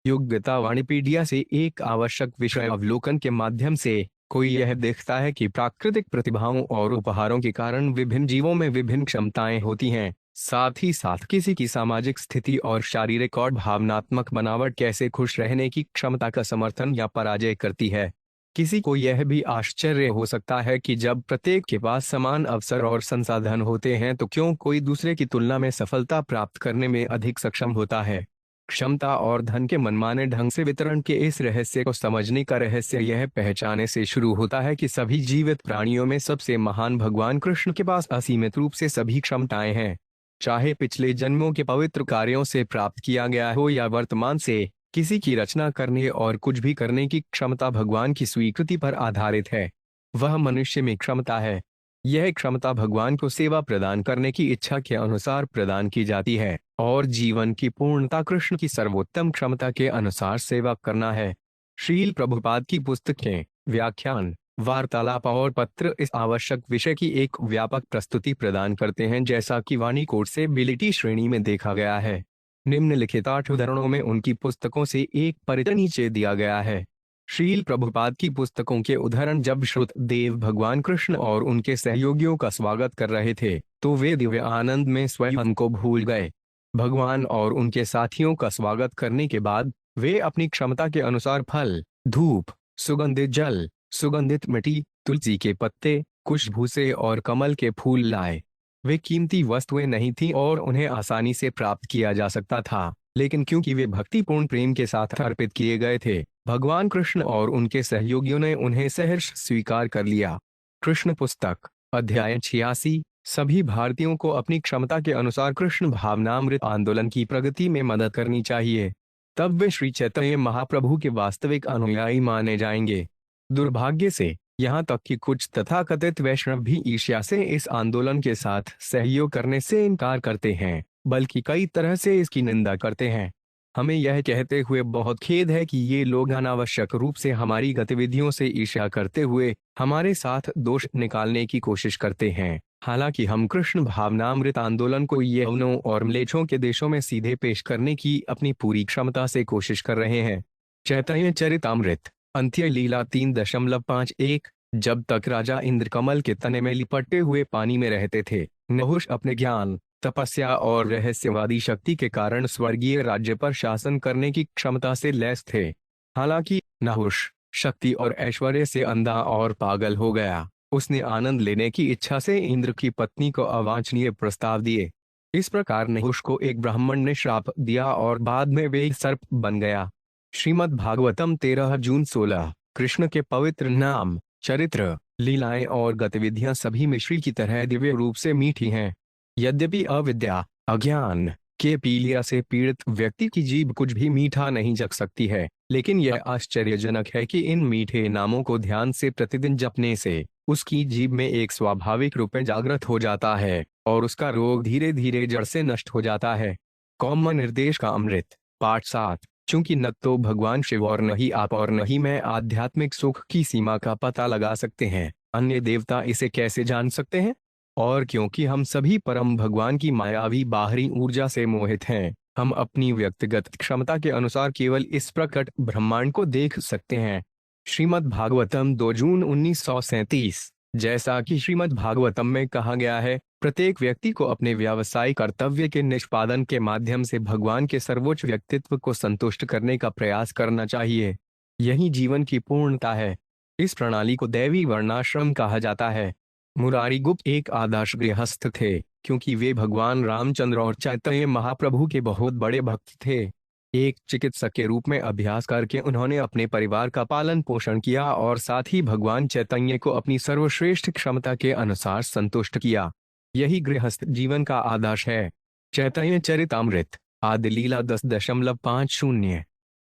योग्यता वाणिपीडिया से एक आवश्यक विषय अवलोकन के माध्यम से कोई यह देखता है कि प्राकृतिक प्रतिभाओं और उपहारों के कारण विभिन्न जीवों में विभिन्न क्षमताएं होती हैं। साथ ही साथ किसी की सामाजिक स्थिति और शारीरिक और भावनात्मक बनावट कैसे खुश रहने की क्षमता का समर्थन या पराजय करती है। किसी को यह भी आश्चर्य हो सकता है कि जब प्रत्येक के पास समान अवसर और संसाधन होते हैं तो क्यों कोई दूसरे की तुलना में सफलता प्राप्त करने में अधिक सक्षम होता है। क्षमता और धन के मनमाने ढंग से वितरण के इस रहस्य को समझने का रहस्य यह पहचाने से शुरू होता है कि सभी जीवित प्राणियों में सबसे महान भगवान कृष्ण के पास असीमित रूप से सभी क्षमताएं हैं। चाहे पिछले जन्मों के पवित्र कार्यों से प्राप्त किया गया हो या वर्तमान से, किसी की रचना करने और कुछ भी करने की क्षमता भगवान की स्वीकृति पर आधारित है। वह मनुष्य में क्षमता है। यह क्षमता भगवान को सेवा प्रदान करने की इच्छा के अनुसार प्रदान की जाती है और जीवन की पूर्णता कृष्ण की सर्वोत्तम क्षमता के अनुसार सेवा करना है। श्रील प्रभुपाद की पुस्तकें, व्याख्यान, वार्तालाप और पत्र इस आवश्यक विषय की एक व्यापक प्रस्तुति प्रदान करते हैं, जैसा कि वाणी कोट से बिलिटी श्रेणी में देखा गया है। निम्नलिखित 8 उदाहरणों में उनकी पुस्तकों से एक परिचय नीचे दिया गया है। श्रील प्रभुपाद की पुस्तकों के उदाहरण: जब श्रुत देव भगवान कृष्ण और उनके सहयोगियों का स्वागत कर रहे थे तो वे दिव्य आनंद में स्वयं को भूल गए। भगवान और उनके साथियों का स्वागत करने के बाद वे अपनी क्षमता के अनुसार फल, धूप, सुगंधित जल, सुगंधित मिट्टी, तुलसी के पत्ते, कुश भूसे और कमल के फूल लाए। वे कीमती वस्तुएं नहीं थीं और उन्हें आसानी से प्राप्त किया जा सकता था, लेकिन क्योंकि वे भक्तिपूर्ण प्रेम के साथ अर्पित किए गए थे, भगवान कृष्ण और उनके सहयोगियों ने उन्हें सहर्ष स्वीकार कर लिया। कृष्ण पुस्तक, अध्याय 86। सभी भारतीयों को अपनी क्षमता के अनुसार कृष्ण भावनामृत आंदोलन की प्रगति में मदद करनी चाहिए। तब वे श्री चैतन्य महाप्रभु के वास्तविक अनुयायी माने जाएंगे। दुर्भाग्य से यहाँ तक कि कुछ तथाकथित वैष्णव भी ईर्ष्या से इस आंदोलन के साथ सहयोग करने से इनकार करते हैं, बल्कि कई तरह से इसकी निंदा करते हैं। हमें यह कहते हुए बहुत खेद है कि ये लोग अनावश्यक रूप से हमारी गतिविधियों से ईर्ष्या करते हुए हमारे साथ दोष निकालने की कोशिश करते हैं। हालांकि हम कृष्ण भावनामृत आंदोलन को यवनों और म्लेच्छों के देशों में सीधे पेश करने की अपनी पूरी क्षमता से कोशिश कर रहे हैं। चैतन्य चरितामृत, अंत्य लीला 3.51। जब तक राजा इंद्रकमल के तने में लिपटे हुए पानी में रहते थे, नहुष अपने ज्ञान, तपस्या और रहस्यवादी शक्ति के कारण स्वर्गीय राज्य पर शासन करने की क्षमता से लैस थे। हालांकि नहुष शक्ति और ऐश्वर्य से अंधा और पागल हो गया। उसने आनंद लेने की इच्छा से इंद्र की पत्नी को अवांछनीय प्रस्ताव दिए। इस प्रकार नहुष को एक ब्राह्मण ने श्राप दिया और बाद में वे सर्प बन गया। श्रीमद् भागवतम 13 जून 16। कृष्ण के पवित्र नाम, चरित्र, लीलाएं और गतिविधियां सभी में श्री की तरह दिव्य रूप से मीठी हैं। यद्यपि अविद्या, अज्ञान के पीलिया से पीड़ित व्यक्ति की जीभ कुछ भी मीठा नहीं जग सकती है, लेकिन यह आश्चर्यजनक है कि इन मीठे नामों को ध्यान से प्रतिदिन जपने से उसकी जीभ में एक स्वाभाविक रूप में जागृत हो जाता है और उसका रोग धीरे धीरे जड़ से नष्ट हो जाता है। कौम निर्देश का अमृत, पाठ 7। चूंकि न तो भगवान शिव और न ही आप और न ही मैं आध्यात्मिक सुख की सीमा का पता लगा सकते हैं, अन्य देवता इसे कैसे जान सकते हैं? और क्योंकि हम सभी परम भगवान की मायावी बाहरी ऊर्जा से मोहित हैं, हम अपनी व्यक्तिगत क्षमता के अनुसार केवल इस प्रकट ब्रह्मांड को देख सकते हैं। श्रीमद् भागवतम 2 जून 1937। जैसा कि श्रीमद् भागवतम में कहा गया है, प्रत्येक व्यक्ति को अपने व्यावसायिक कर्तव्य के निष्पादन के माध्यम से भगवान के सर्वोच्च व्यक्तित्व को संतुष्ट करने का प्रयास करना चाहिए। यही जीवन की पूर्णता है। इस प्रणाली को दैवी वर्णाश्रम कहा जाता है। मुरारी गुप्त एक आदर्श गृहस्थ थे, क्योंकि वे भगवान रामचंद्र और चैतन्य महाप्रभु के बहुत बड़े भक्त थे। एक चिकित्सक के रूप में अभ्यास करके उन्होंने अपने परिवार का पालन पोषण किया और साथ ही भगवान चैतन्य को अपनी सर्वश्रेष्ठ क्षमता के अनुसार संतुष्ट किया। यही गृहस्थ जीवन का आदर्श है। चैतन्य चरितामृत, आदि लीला 10.50।